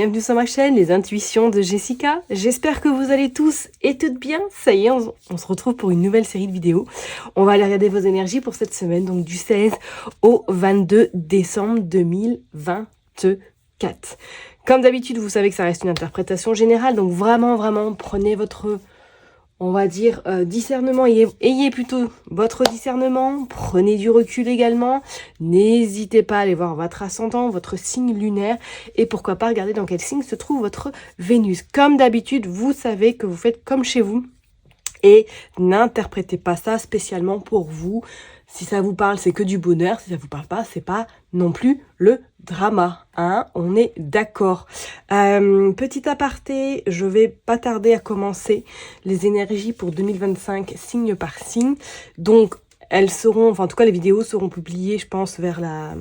bienvenue sur ma chaîne, les intuitions de Jessica. J'espère que vous allez tous et toutes bien. Ça y est, on se retrouve pour une nouvelle série de vidéos. On va aller regarder vos énergies pour cette semaine, donc du 16 au 22 décembre 2024. Comme d'habitude, vous savez que ça reste une interprétation générale, donc vraiment, prenez votre... on va dire discernement, ayez plutôt votre discernement, prenez du recul également, n'hésitez pas à aller voir votre ascendant, votre signe lunaire et pourquoi pas regarder dans quel signe se trouve votre Vénus. Comme d'habitude, vous savez que vous faites comme chez vous et n'interprétez pas ça spécialement pour vous. Si ça vous parle, c'est que du bonheur. Si ça vous parle pas, c'est pas non plus le drama. Hein, on est d'accord. Petit aparté, je vais pas tarder à commencer les énergies pour 2025, signe par signe. Donc, elles seront, enfin en tout cas les vidéos seront publiées, je pense, vers la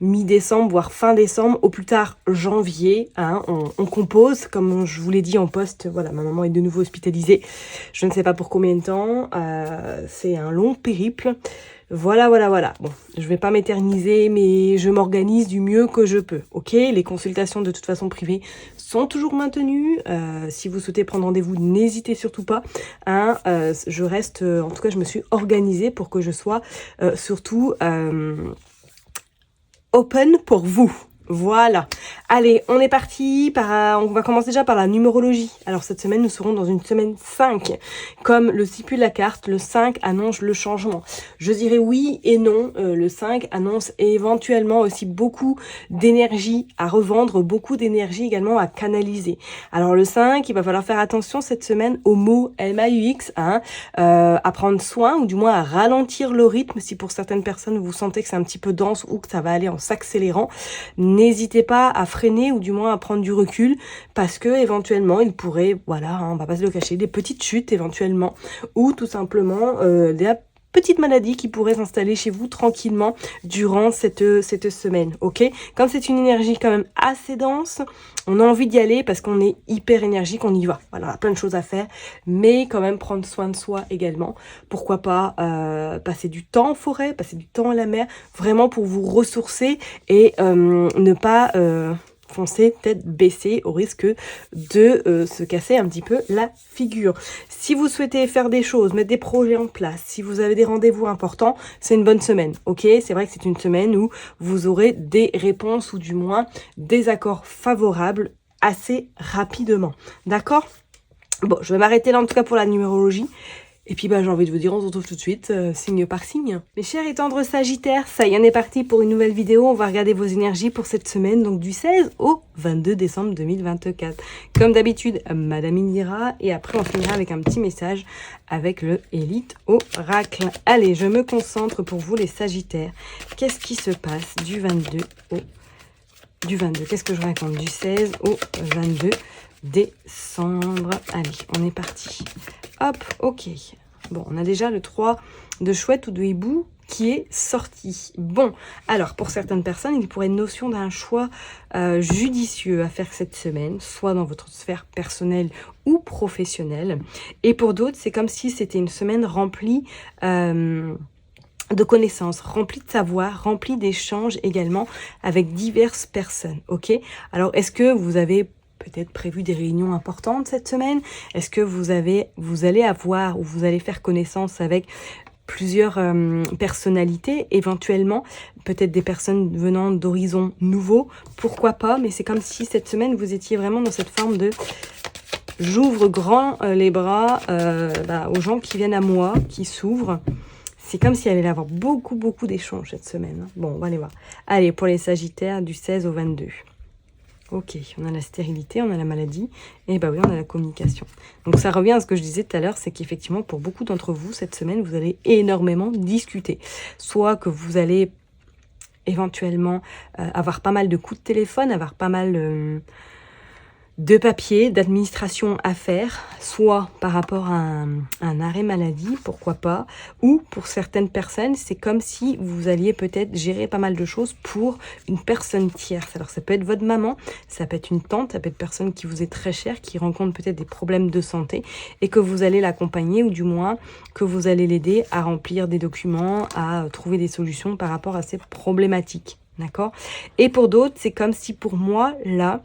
mi-décembre, voire fin décembre, au plus tard janvier. Hein, on compose, comme je vous l'ai dit en post, voilà, ma maman est de nouveau hospitalisée. Je ne sais pas pour combien de temps, c'est un long périple. Voilà. Bon, je vais pas m'éterniser, mais je m'organise du mieux que je peux, ok? Les consultations de toute façon privées sont toujours maintenues. Si vous souhaitez prendre rendez-vous, n'hésitez surtout pas. Hein, je reste, en tout cas, je me suis organisée pour que je sois surtout... open pour vous. Voilà. Allez, on est parti. On va commencer déjà par la numérologie. Alors cette semaine, nous serons dans une semaine 5. Comme le stipule la carte, le 5 annonce le changement. Je dirais oui et non. Le 5 annonce éventuellement aussi beaucoup d'énergie à revendre, beaucoup d'énergie également à canaliser. Alors le 5, il va falloir faire attention cette semaine au mot MAUX, hein, à prendre soin ou du moins à ralentir le rythme si pour certaines personnes vous sentez que c'est un petit peu dense ou que ça va aller en s'accélérant. N'hésitez pas à freiner ou du moins à prendre du recul parce que éventuellement il pourrait, voilà, hein, on va pas se le cacher, des petites chutes éventuellement ou tout simplement des petites maladies qui pourraient s'installer chez vous tranquillement durant cette semaine, ok? Comme c'est une énergie quand même assez dense, on a envie d'y aller parce qu'on est hyper énergique, on y va. Voilà, on a plein de choses à faire, mais quand même prendre soin de soi également. Pourquoi pas passer du temps en forêt, passer du temps à la mer, vraiment pour vous ressourcer et ne pas... foncer tête baissée au risque de se casser un petit peu la figure. Si vous souhaitez faire des choses, mettre des projets en place, si vous avez des rendez-vous importants, c'est une bonne semaine, ok? C'est vrai que c'est une semaine où vous aurez des réponses ou du moins des accords favorables assez rapidement, d'accord? Bon, je vais m'arrêter là en tout cas pour la numérologie. Et puis j'ai envie de vous dire, on se retrouve tout de suite, signe par signe. Mes chers et tendres Sagittaires, ça y est, on est parti pour une nouvelle vidéo. On va regarder vos énergies pour cette semaine, donc du 16 au 22 décembre 2024. Comme d'habitude, Madame Indira, et après on finira avec un petit message avec le Élite Oracle. Allez, je me concentre pour vous les Sagittaires. Qu'est-ce qui se passe du 22 au... du 22, qu'est-ce que je raconte? Du 16 au 22 décembre. Allez, on est parti. Hop, ok. Bon, on a déjà le 3 de chouette ou de hibou qui est sorti. Bon, alors pour certaines personnes, il pourrait être notion d'un choix judicieux à faire cette semaine, soit dans votre sphère personnelle ou professionnelle. Et pour d'autres, c'est comme si c'était une semaine remplie... de connaissances, rempli de savoir, rempli d'échanges également avec diverses personnes, ok? Alors, est-ce que vous avez peut-être prévu des réunions importantes cette semaine? Est-ce que vous allez avoir ou vous allez faire connaissance avec plusieurs personnalités, éventuellement, peut-être des personnes venant d'horizons nouveaux, pourquoi pas? Mais c'est comme si cette semaine, vous étiez vraiment dans cette forme de... j'ouvre grand les bras aux gens qui viennent à moi, qui s'ouvrent. C'est comme s'il y avait avoir beaucoup d'échanges cette semaine. Bon, on va aller voir. Allez, pour les Sagittaires, du 16 au 22. Ok, on a la stérilité, on a la maladie, et oui, on a la communication. Donc ça revient à ce que je disais tout à l'heure, c'est qu'effectivement, pour beaucoup d'entre vous, cette semaine, vous allez énormément discuter. Soit que vous allez éventuellement avoir pas mal de coups de téléphone, avoir pas mal... de papier, d'administration à faire, soit par rapport à un arrêt maladie, pourquoi pas, ou pour certaines personnes, c'est comme si vous alliez peut-être gérer pas mal de choses pour une personne tierce. Alors ça peut être votre maman, ça peut être une tante, ça peut être une personne qui vous est très chère, qui rencontre peut-être des problèmes de santé, et que vous allez l'accompagner, ou du moins que vous allez l'aider à remplir des documents, à trouver des solutions par rapport à ces problématiques. D'accord? Et pour d'autres, c'est comme si pour moi, là,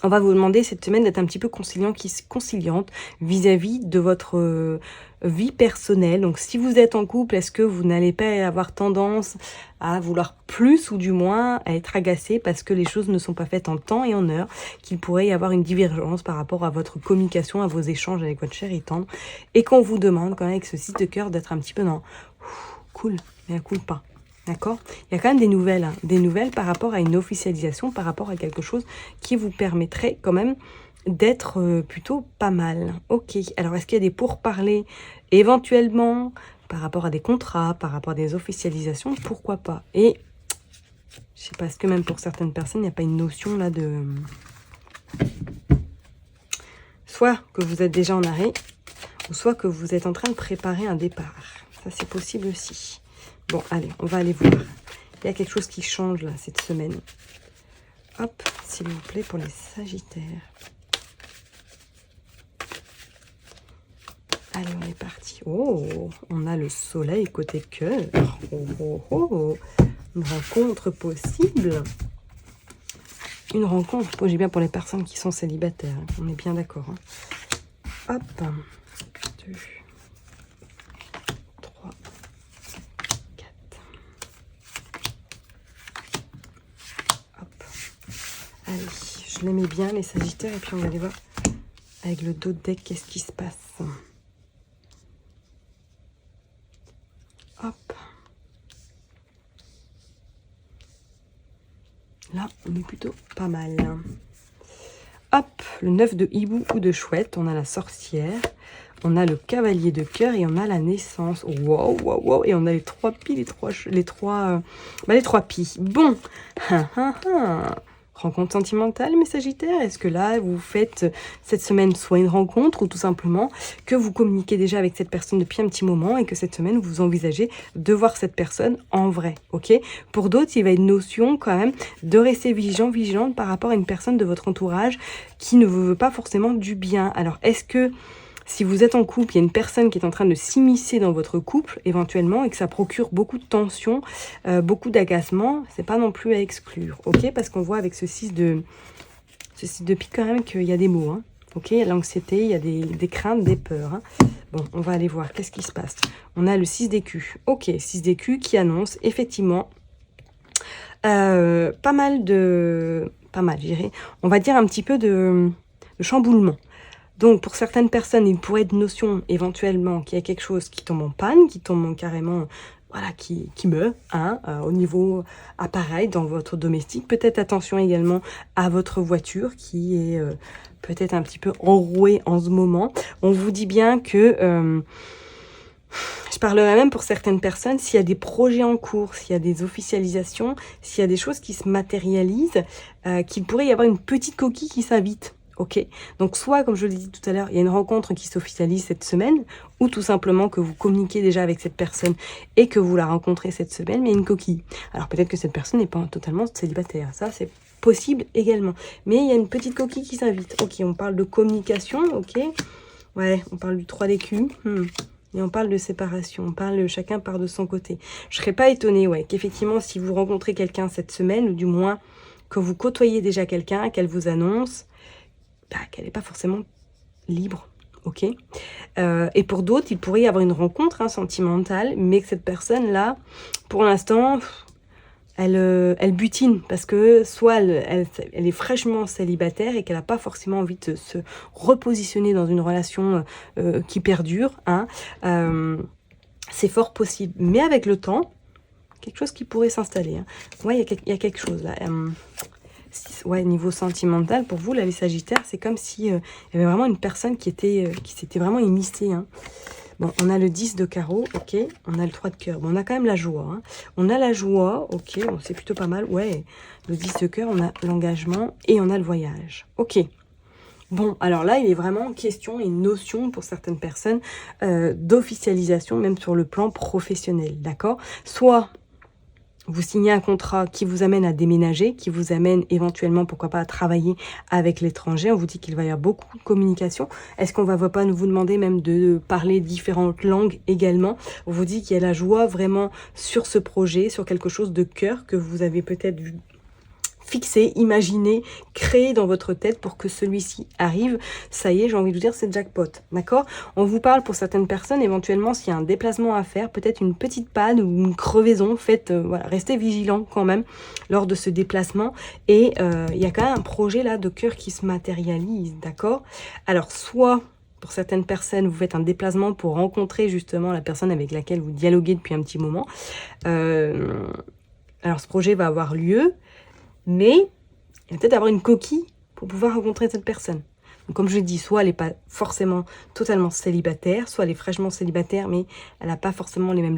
On va vous demander cette semaine d'être un petit peu conciliante vis-à-vis de votre vie personnelle. Donc si vous êtes en couple, est-ce que vous n'allez pas avoir tendance à vouloir plus ou du moins à être agacé parce que les choses ne sont pas faites en temps et en heure, qu'il pourrait y avoir une divergence par rapport à votre communication, à vos échanges avec votre cher et tendre, et qu'on vous demande quand même avec ce 6 de cœur d'être un petit peu dans cool, mais un coup pas. D'accord? Il y a quand même des nouvelles par rapport à une officialisation, par rapport à quelque chose qui vous permettrait quand même d'être plutôt pas mal. Ok, alors est-ce qu'il y a des pourparlers éventuellement par rapport à des contrats, par rapport à des officialisations? Pourquoi pas? Et je sais pas, est-ce que même pour certaines personnes, il n'y a pas une notion là de... Soit que vous êtes déjà en arrêt, ou soit que vous êtes en train de préparer un départ. Ça, c'est possible aussi. Bon, allez, on va aller voir. Il y a quelque chose qui change là cette semaine. Hop, s'il vous plaît, pour les Sagittaires. Allez, on est parti. Oh, on a le soleil côté cœur. Oh, oh, oh. Une rencontre possible. Une rencontre, j'ai bien pour les personnes qui sont célibataires. On est bien d'accord. Hop, 2, 3, 4. Hop. Allez, je les mets bien, les Sagittaires, et puis on va aller voir avec le dos de deck qu'est-ce qui se passe. Hop. Là, on est plutôt pas mal. Hop, le 9 de hibou ou de chouette. On a la sorcière. On a le cavalier de cœur et on a la naissance. Wow, wow, wow. Et on a les 3 pies, les trois pies. Bon. Rencontre sentimentale, mes Sagittaires. Est-ce que là, vous faites cette semaine soit une rencontre ou tout simplement que vous communiquez déjà avec cette personne depuis un petit moment et que cette semaine, vous envisagez de voir cette personne en vrai, ok? Pour d'autres, il va y avoir une notion quand même de rester vigilante par rapport à une personne de votre entourage qui ne vous veut pas forcément du bien. Alors, est-ce que si vous êtes en couple, il y a une personne qui est en train de s'immiscer dans votre couple, éventuellement, et que ça procure beaucoup de tension, beaucoup d'agacement, c'est pas non plus à exclure, ok? Parce qu'on voit avec ce 6 de pique quand même qu'il y a des mots, hein, ok? Il y a l'anxiété, il y a des craintes, des peurs, hein. Bon, on va aller voir, qu'est-ce qui se passe? On a le 6 d'écus, ok, 6 d'écus qui annonce effectivement pas mal, je dirais, on va dire un petit peu de chamboulement. Donc, pour certaines personnes, il pourrait être notion éventuellement qu'il y a quelque chose qui tombe en panne, qui tombe carrément, voilà, qui meurt, hein, au niveau appareil dans votre domestique. Peut-être attention également à votre voiture qui est peut-être un petit peu enrouée en ce moment. On vous dit bien que... je parlerai même pour certaines personnes, s'il y a des projets en cours, s'il y a des officialisations, s'il y a des choses qui se matérialisent, qu'il pourrait y avoir une petite coquille qui s'invite. Ok, donc soit, comme je l'ai dit tout à l'heure, il y a une rencontre qui s'officialise cette semaine, ou tout simplement que vous communiquez déjà avec cette personne et que vous la rencontrez cette semaine, mais il y a une coquille. Alors peut-être que cette personne n'est pas totalement célibataire, ça c'est possible également. Mais il y a une petite coquille qui s'invite. Ok, on parle de communication, ok. Ouais, on parle du 3 d'écus. Et on parle de séparation, on parle de chacun part de son côté. Je serais pas étonnée, ouais, qu'effectivement, si vous rencontrez quelqu'un cette semaine, ou du moins que vous côtoyez déjà quelqu'un, qu'elle vous annonce qu'elle n'est pas forcément libre, ok? Et pour d'autres, il pourrait y avoir une rencontre sentimentale, mais que cette personne-là, pour l'instant, elle butine, parce que soit elle est fraîchement célibataire et qu'elle n'a pas forcément envie de se repositionner dans une relation qui perdure, hein. C'est fort possible, mais avec le temps, quelque chose qui pourrait s'installer, hein. Ouais, il y a quelque chose là. Ouais, niveau sentimental, pour vous, là, les Sagittaires, c'est comme si il y avait vraiment une personne qui s'était vraiment immiscée, hein. Bon, on a le 10 de carreau, ok. On a le 3 de cœur. Bon, on a quand même la joie, hein. On a la joie, ok. Bon, c'est plutôt pas mal. Ouais, le 10 de cœur, on a l'engagement et on a le voyage. Ok. Bon, alors là, il est vraiment question et notion pour certaines personnes d'officialisation, même sur le plan professionnel, d'accord? Soit vous signez un contrat qui vous amène à déménager, qui vous amène éventuellement, pourquoi pas, à travailler avec l'étranger. On vous dit qu'il va y avoir beaucoup de communication. Est-ce qu'on va pas vous demander même de parler différentes langues également? On vous dit qu'il y a la joie vraiment sur ce projet, sur quelque chose de cœur que vous avez peut-être fixé, imaginé, créé dans votre tête pour que celui-ci arrive. Ça y est, j'ai envie de vous dire, c'est jackpot, d'accord? On vous parle pour certaines personnes, éventuellement, s'il y a un déplacement à faire, peut-être une petite panne ou une crevaison, faites, voilà, restez vigilant quand même lors de ce déplacement. Et il y a quand même un projet là de cœur qui se matérialise, d'accord? Alors, soit pour certaines personnes, vous faites un déplacement pour rencontrer justement la personne avec laquelle vous dialoguez depuis un petit moment. Alors, ce projet va avoir lieu, mais il va peut-être avoir une coquille pour pouvoir rencontrer cette personne. Donc, comme je l'ai dit, soit elle n'est pas forcément totalement célibataire, soit elle est fraîchement célibataire, mais elle n'a pas forcément les mêmes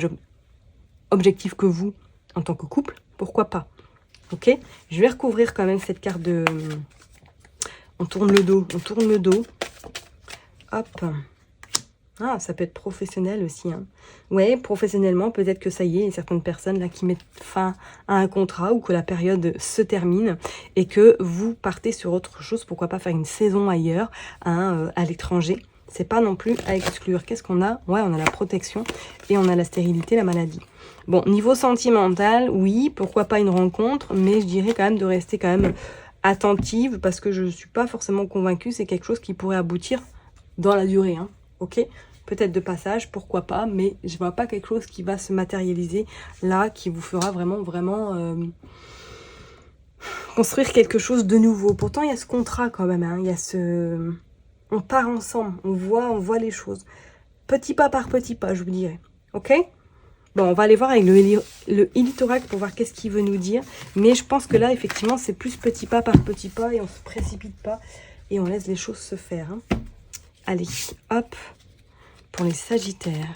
objectifs que vous en tant que couple. Pourquoi pas? Ok? Je vais recouvrir quand même cette carte de... On tourne le dos, on tourne le dos. Hop. Ah, ça peut être professionnel aussi. Hein. Ouais, professionnellement, peut-être que ça y est, il y a certaines personnes là qui mettent fin à un contrat ou que la période se termine et que vous partez sur autre chose. Pourquoi pas faire une saison ailleurs, hein, à l'étranger. C'est pas non plus à exclure. Qu'est-ce qu'on a? Ouais, on a la protection et on a la stérilité, la maladie. Bon, niveau sentimental, oui, pourquoi pas une rencontre, mais je dirais quand même de rester quand même attentive parce que je ne suis pas forcément convaincue. C'est quelque chose qui pourrait aboutir dans la durée, hein, ok? Peut-être de passage, pourquoi pas, mais je vois pas quelque chose qui va se matérialiser là, qui vous fera vraiment construire quelque chose de nouveau. Pourtant, il y a ce contrat quand même, hein, il y a ce... On part ensemble, on voit les choses. Petit pas par petit pas, je vous dirais, ok? Bon, on va aller voir avec le Ilitorac pour voir qu'est-ce qu'il veut nous dire. Mais je pense que là, effectivement, c'est plus petit pas par petit pas et on se précipite pas et on laisse les choses se faire, hein. Allez, hop, pour les Sagittaires,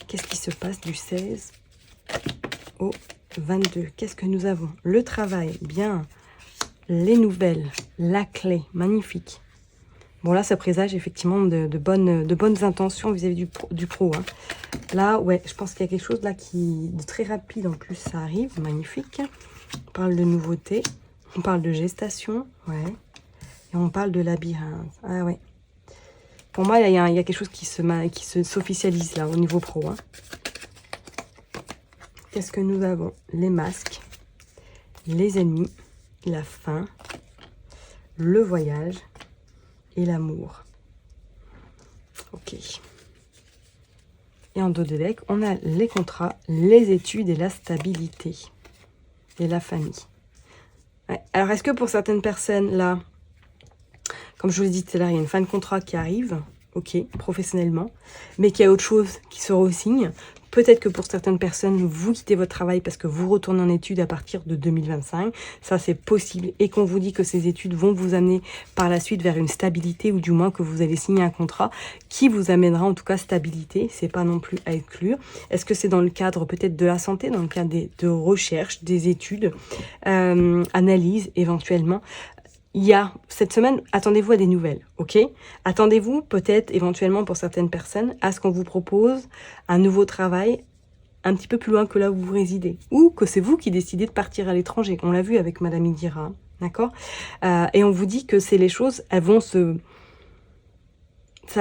qu'est-ce qui se passe du 16 au 22? Qu'est-ce que nous avons? Le travail, bien. Les nouvelles, la clé, magnifique. Bon, là, ça présage effectivement de bonnes intentions vis-à-vis du pro. Hein. Là, ouais, je pense qu'il y a quelque chose là de très rapide en plus, ça arrive, magnifique. On parle de nouveauté, on parle de gestation, ouais. Et on parle de labyrinthe, ah ouais. Pour moi, il y a quelque chose qui s'officialise là, au niveau pro. Hein. Qu'est-ce que nous avons? Les masques, les ennemis, la fin, le voyage et l'amour. Ok. Et en dos de deck, on a les contrats, les études et la stabilité. Et la famille. Ouais. Alors, est-ce que pour certaines personnes, là, comme je vous l'ai dit tout à l'heure, il y a une fin de contrat qui arrive, ok, professionnellement, mais qu'il y a autre chose qui se re-signe. Peut-être que pour certaines personnes, vous quittez votre travail parce que vous retournez en études à partir de 2025. Ça, c'est possible. Et qu'on vous dit que ces études vont vous amener par la suite vers une stabilité ou du moins que vous allez signer un contrat qui vous amènera en tout cas stabilité. C'est pas non plus à exclure. Est-ce que c'est dans le cadre peut-être de la santé, dans le cadre de recherche, des études, analyse éventuellement? Il y a, cette semaine, attendez-vous à des nouvelles, ok? Attendez-vous peut-être, éventuellement pour certaines personnes, à ce qu'on vous propose un nouveau travail un petit peu plus loin que là où vous résidez. Ou que c'est vous qui décidez de partir à l'étranger. On l'a vu avec Madame Indira, d'accord? Et on vous dit que c'est les choses, elles vont ça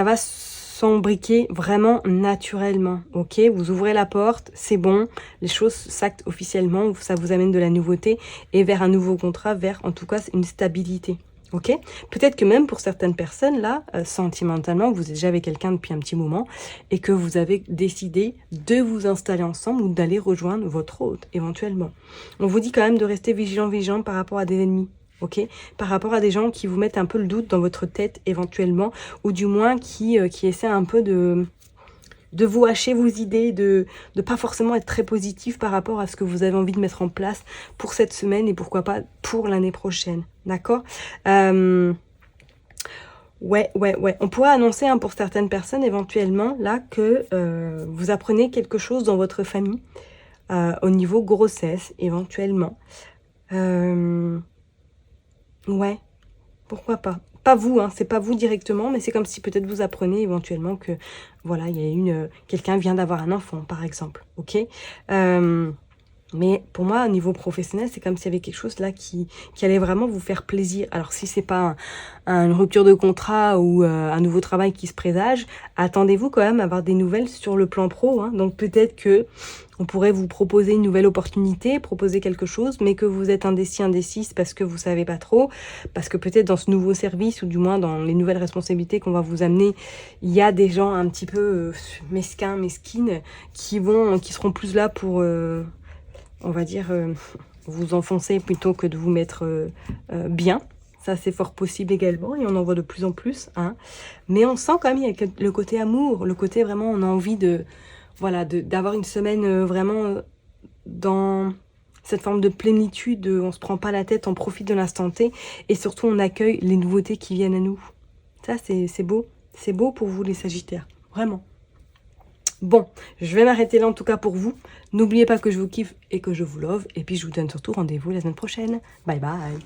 va s'embriquer vraiment naturellement, ok? Vous ouvrez la porte, c'est bon, les choses s'actent officiellement, ça vous amène de la nouveauté et vers un nouveau contrat, vers en tout cas une stabilité, ok? Peut-être que même pour certaines personnes, là, sentimentalement, vous êtes déjà avec quelqu'un depuis un petit moment et que vous avez décidé de vous installer ensemble ou d'aller rejoindre votre hôte, éventuellement. On vous dit quand même de rester vigilant par rapport à des ennemis. Ok, par rapport à des gens qui vous mettent un peu le doute dans votre tête éventuellement, ou du moins qui essaient un peu de vous hacher vos idées, de pas forcément être très positif par rapport à ce que vous avez envie de mettre en place pour cette semaine et pourquoi pas pour l'année prochaine, d'accord? Ouais. On pourrait annoncer pour certaines personnes éventuellement là que vous apprenez quelque chose dans votre famille au niveau grossesse éventuellement. Ouais, pourquoi pas. Pas vous, hein, c'est pas vous directement, mais c'est comme si peut-être vous apprenez éventuellement que, voilà, il y a quelqu'un vient d'avoir un enfant, par exemple, ok? Mais pour moi, au niveau professionnel, c'est comme s'il y avait quelque chose là qui allait vraiment vous faire plaisir. Alors si c'est pas une rupture de contrat ou un nouveau travail qui se présage, attendez-vous quand même à avoir des nouvelles sur le plan pro, hein. Donc peut-être que on pourrait vous proposer une nouvelle opportunité, proposer quelque chose, mais que vous êtes indécis parce que vous savez pas trop, parce que peut-être dans ce nouveau service ou du moins dans les nouvelles responsabilités qu'on va vous amener, il y a des gens un petit peu mesquines qui seront plus là pour on va dire, vous enfoncer plutôt que de vous mettre bien. Ça, c'est fort possible également et on en voit de plus en plus, hein. Mais on sent quand même, il y a le côté amour, le côté vraiment, on a envie voilà, d'avoir une semaine vraiment dans cette forme de plénitude, on se prend pas la tête, on profite de l'instant T et surtout on accueille les nouveautés qui viennent à nous. Ça, c'est beau. C'est beau pour vous les Sagittaires, vraiment. Bon, je vais m'arrêter là en tout cas pour vous. N'oubliez pas que je vous kiffe et que je vous love. Et puis je vous donne surtout rendez-vous la semaine prochaine. Bye bye.